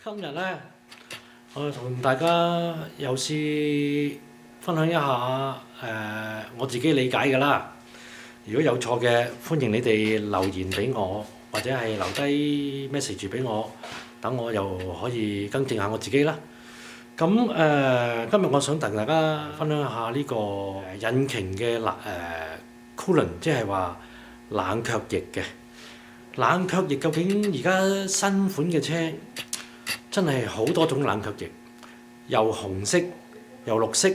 今日咧，我同大家又試分享一下我自己理解嘅啦。如果有錯嘅，歡迎你哋留言俾我，或者係留低 message 俾我，等我又可以更正下我自己啦。咁今日我想同大家分享下呢個引擎嘅coolant，即係話冷卻液嘅。冷卻液究竟而家新款嘅車真係好多種冷卻液，又紅色，又綠色，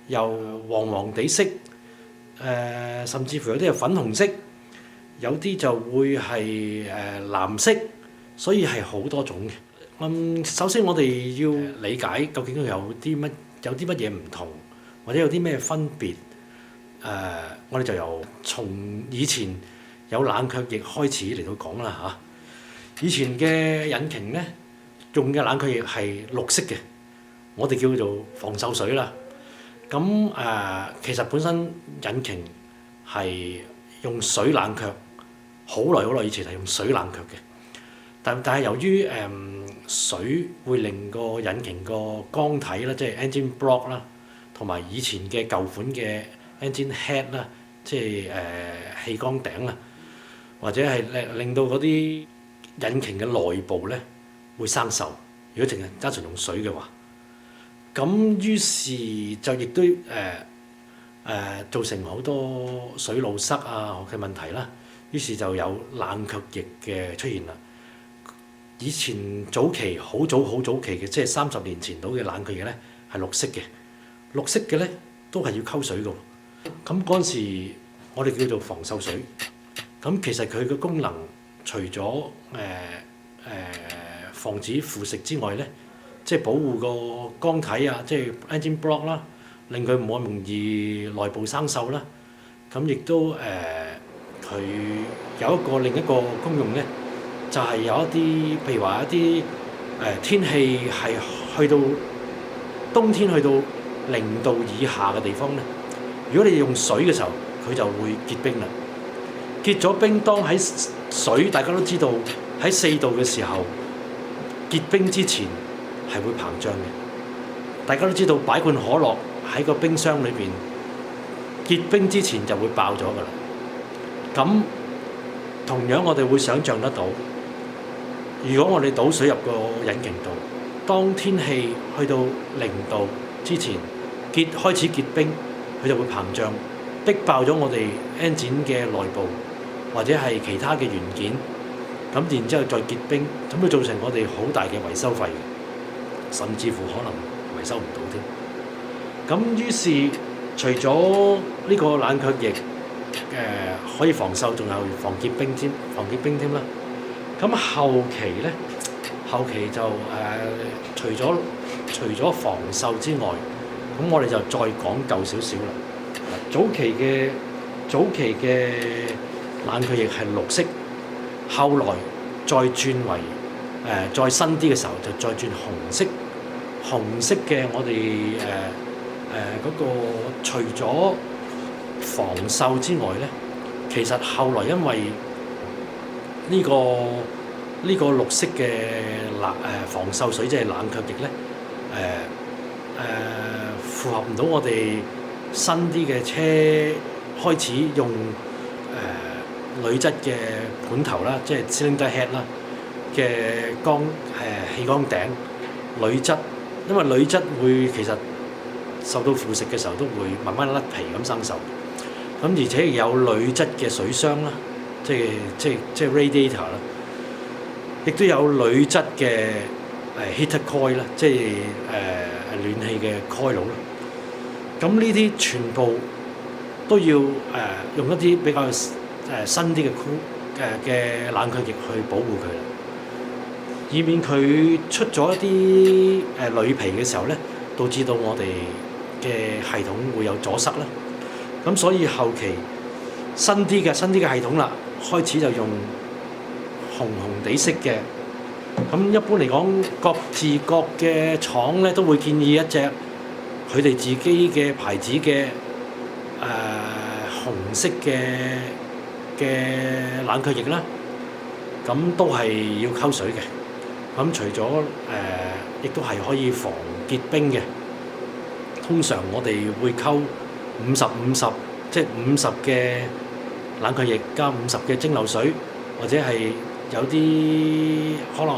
又黃黃地色，甚至乎有啲係粉紅色，有啲就會係藍色，所以係好多種嘅。首先我哋要理解究竟有啲乜嘢唔同，或者有啲咩分別。我哋就從以前有冷卻液開始嚟到講啦嚇。以前嘅引擎咧，用嘅冷卻液係綠色嘅，我哋叫做防鏽水啦。咁其實本身引擎係用水冷卻，好耐以前係用水冷卻嘅。但係由於水會令個引擎個缸體啦，即係 engine block 啦，同埋以前嘅舊款嘅 engine head 啦，即係氣缸頂啦，或者係令到嗰啲引擎嘅內部咧會生鏽。如果淨係單純用水嘅話，咁於是就亦都造成好多水路塞嘅問題啦。於是就有冷卻液嘅出現啦。以前好早期嘅，即係30年前到嘅冷卻液咧係綠色嘅，綠色嘅咧都係要溝水嘅。咁嗰陣時我哋叫做防鏽水。咁其實佢嘅功能除咗防止腐蝕之外咧，即係保護個缸體即係 engine block 啦，令佢唔好咁容易內部生鏽啦。咁亦都佢有另一個功用咧，就係有一啲譬如話一啲天氣係去到冬天去到0度以下嘅地方咧，如果你用水嘅時候，佢就會結冰啦。結咗冰，當喺水大家都知道喺4度嘅時候結冰之前係會膨脹嘅。大家都知道擺罐可樂喺個冰箱裏邊結冰之前就會爆咗㗎啦。咁同樣我哋會想像得到，如果我哋倒水入個引擎度，當天氣去到0度之前開始結冰，佢就會膨脹，逼爆咗我哋 engine 嘅內部或者係其他嘅元件，咁然之後再結冰，咁會造成我哋好大嘅維修費，甚至乎可能維修唔到添。咁於是除咗呢個冷卻液可以防鏽，仲有防結冰添啦。咁後期就除咗防鏽之外，咁我哋就再講究少少啦。早期嘅冷卻液係綠色，後來再轉為再新啲嘅時候就再轉紅色。紅色嘅我哋嗰個除咗防鏽之外咧，其實後來因為呢個綠色嘅防鏽水即係冷卻液咧，符合唔到我哋新啲嘅車開始用鋁質嘅盤頭啦，即係 cylinder head 啦嘅氣缸頂鋁質，因為鋁質會其實受到腐蝕嘅時候都會慢慢甩皮咁生鏽。咁而且有鋁質嘅水箱啦，即係 radiator 啦，亦都有鋁質嘅heater coil 啦，即係暖氣嘅 coil 啦。咁呢啲全部都要用一啲比較新啲嘅冷卻液去保護佢啦，以免佢出咗一啲鋁皮嘅時候咧，導致到我哋嘅系統會有阻塞啦。咁所以後期新啲嘅系統啦，開始就用紅地色嘅。咁一般嚟講，各嘅廠咧都會建議一隻佢哋自己嘅牌子嘅紅色嘅冷卻液啦。咁都係要溝水嘅。咁除咗亦都係可以防結冰嘅。通常我哋會溝50-50，即係50嘅冷卻液加50嘅蒸餾水，或者係有啲可能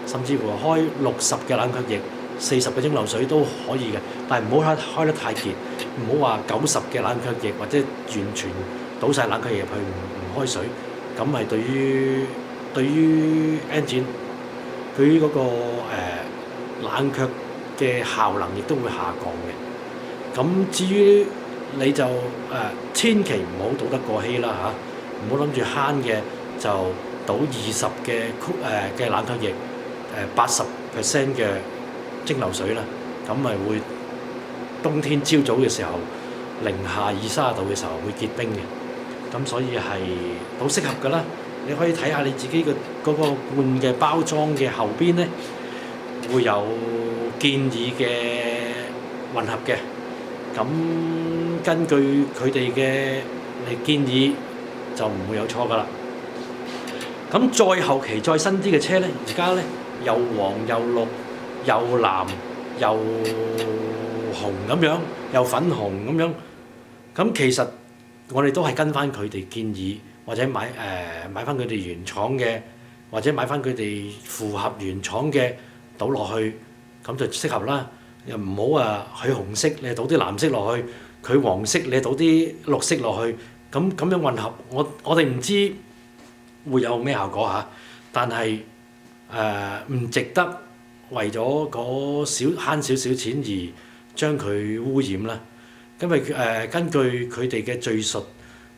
甚至乎開60嘅冷卻液，40嘅蒸餾水都可以嘅。但係唔好開得太結，唔好話90嘅冷卻液或者完全倒晒冷卻液入去唔開水，咁係對於 engine 對於嗰個冷卻嘅效能亦都會下降嘅。咁至於你就千祈唔好倒得過稀啦嚇，唔好諗住慳嘅就倒20嘅冷卻液，80% 嘅蒸餾水啦，咁咪會冬天朝早嘅時候零下20-30度嘅時候會結冰嘅。咁所以係好適合㗎啦。你可以睇下你自己嘅嗰個罐嘅包裝嘅後邊咧，會有建議嘅混合嘅。咁根據佢哋嘅建議就唔會有錯㗎啦。咁再後期再新啲嘅車咧，而家咧又黃又綠又藍又紅咁樣，又粉紅咁樣。咁其實我哋都係跟翻佢哋建議，或者買翻佢哋原廠嘅，或者買翻佢哋符合原廠嘅倒落去，咁就適合啦。又唔好佢紅色你倒啲藍色落去，佢黃色你倒啲綠色落去，咁樣混合，我哋唔知會有咩效果嚇，但係唔值得為咗嗰慳少少錢而將佢污染啦。因為根據佢哋嘅敘述，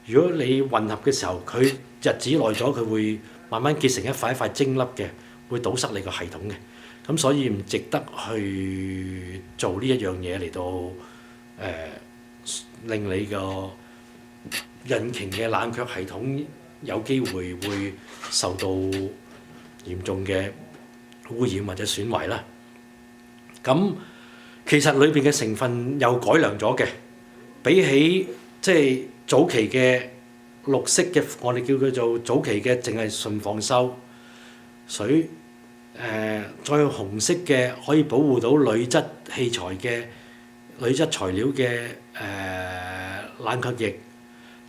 如果你混合嘅時候，佢日子耐咗，佢會慢慢結成一塊一塊晶粒嘅，會堵塞你個系統嘅。咁所以唔值得去做呢一樣嘢嚟到令你個引擎嘅冷卻系統有機會受到嚴重嘅污染或者損壞啦。咁其實裏邊嘅成分又改良咗嘅，比起即係早期嘅綠色嘅，我哋叫佢做早期嘅淨係純防鏽水。再用紅色嘅可以保護到鋁質器材嘅鋁質材料嘅冷卻液，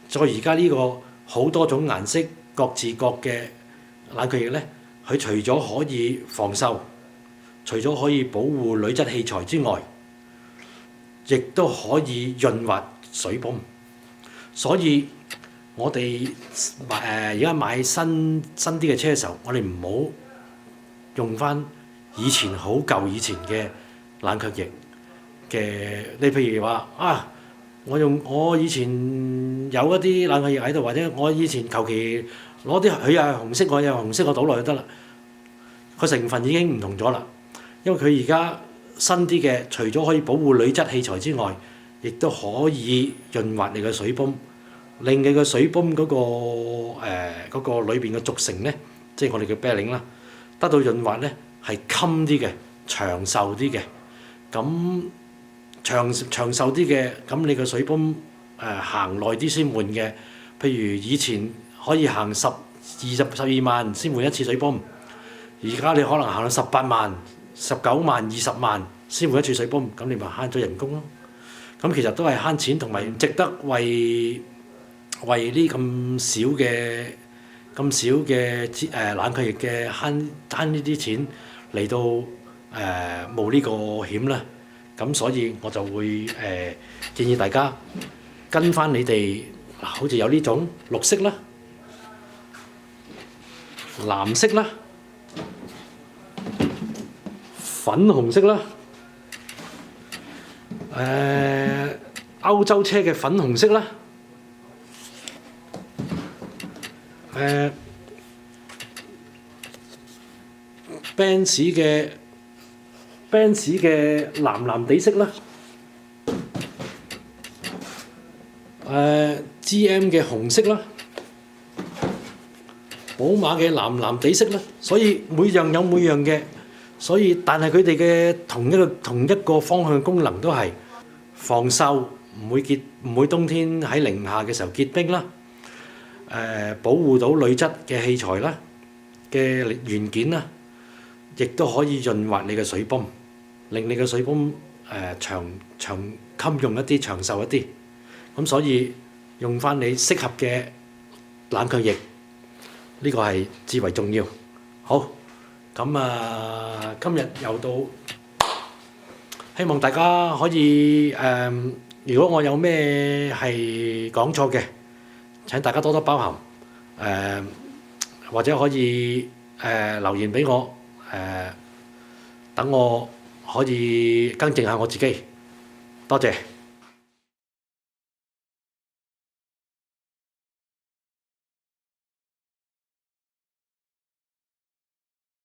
再而家呢個好多種顏色各自各嘅冷卻液咧，佢除咗可以防鏽，除咗可以保護鋁質器材之外，亦都可以潤滑水泵。所以我哋而家買新啲嘅車嘅時候，我哋唔好用翻以前好舊以前嘅冷卻液嘅。你譬如話我以前有一啲冷卻液喺度，或者我以前求其攞啲佢又係紅色，我又紅色，我倒落去得啦。個成分已經唔同咗啦，因為佢而家新啲嘅，除咗可以保護鋁質器材之外，亦都可以潤滑你嘅水泵，令你個水泵嗰個裏邊嘅軸承咧，即係我哋嘅 bearing 啦，得到潤滑咧，係襟啲嘅，長壽啲嘅。咁長壽啲嘅，咁你個水泵行耐啲先換嘅。譬如以前可以行12萬先換一次水泵，而家你可能行到18萬、19萬、20萬先換一次水泵，咁你咪慳咗人工咯。咁其實都係慳錢，同埋值得為呢咁少嘅冷卻液嘅慳呢啲錢嚟到冒呢個險啦。咁所以我就會建議大家跟翻你哋好似有呢種綠色啦、藍色啦、粉紅色啦，歐洲車嘅粉紅色啦，Benz 嘅藍地色啦，GM 嘅紅色啦，寶馬嘅藍地色啦。所以每樣有每樣嘅，但係佢哋嘅同一個方向功能都係防鏽，唔會冬天喺零下嘅時候結冰啦。保護到鋁質嘅器材啦嘅元件啦。亦都可以潤滑你嘅水泵，令你嘅水泵長襟用一啲，長壽一啲。咁所以用翻你適合嘅冷卻液，呢個係至為重要。好，咁今日又到，希望大家可以如果我有咩係講錯嘅，請大家多多包涵，或者可以留言俾我，等我可以更正下我自己。多謝。